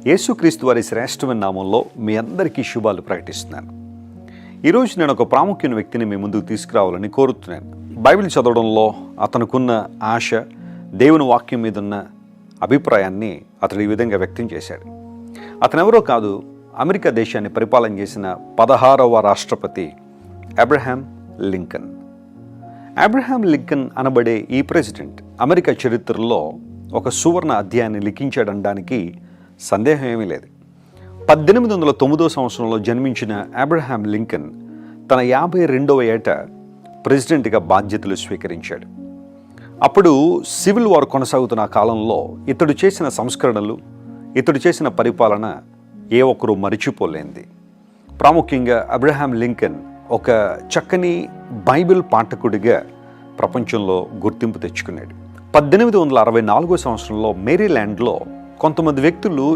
యేసుక్రీస్తు వారి శ్రేష్టమైన నామంలో మీ అందరికీ శుభాలు ప్రకటిస్తున్నాను. ఈరోజు నేను ఒక ప్రాముఖ్యమైన వ్యక్తిని మీ ముందుకు తీసుకురావాలని కోరుతున్నాను. బైబిల్ చదవడంలో అతనుకున్న ఆశ, దేవుని వాక్యం మీద ఉన్న అభిప్రాయాన్ని అతడు ఈ విధంగా వ్యక్తం చేశాడు. అతనెవరో కాదు, అమెరికా దేశాన్ని పరిపాలన చేసిన 16వ రాష్ట్రపతి అబ్రహాం లింకన్. అబ్రహాం లింకన్ అనబడే ఈ ప్రెసిడెంట్ అమెరికా చరిత్రలో ఒక సువర్ణ అధ్యాయాన్ని లిఖించాడనడానికి సందేహం ఏమీ లేదు. 1809 సంవత్సరంలో జన్మించిన అబ్రహాం లింకన్ తన 52వ ఏట ప్రెసిడెంట్గా బాధ్యతలు స్వీకరించాడు. అప్పుడు సివిల్ వార్ కొనసాగుతున్న కాలంలో ఇతడు చేసిన సంస్కరణలు, ఇతడు చేసిన పరిపాలన ఏ ఒక్కరూ మరిచిపోలేంది. ప్రాముఖ్యంగా అబ్రహాం లింకన్ ఒక చక్కని బైబిల్ పాఠకుడిగా ప్రపంచంలో గుర్తింపు తెచ్చుకున్నాడు. 1864 సంవత్సరంలో మేరీల్యాండ్లో కొంతమంది వ్యక్తులు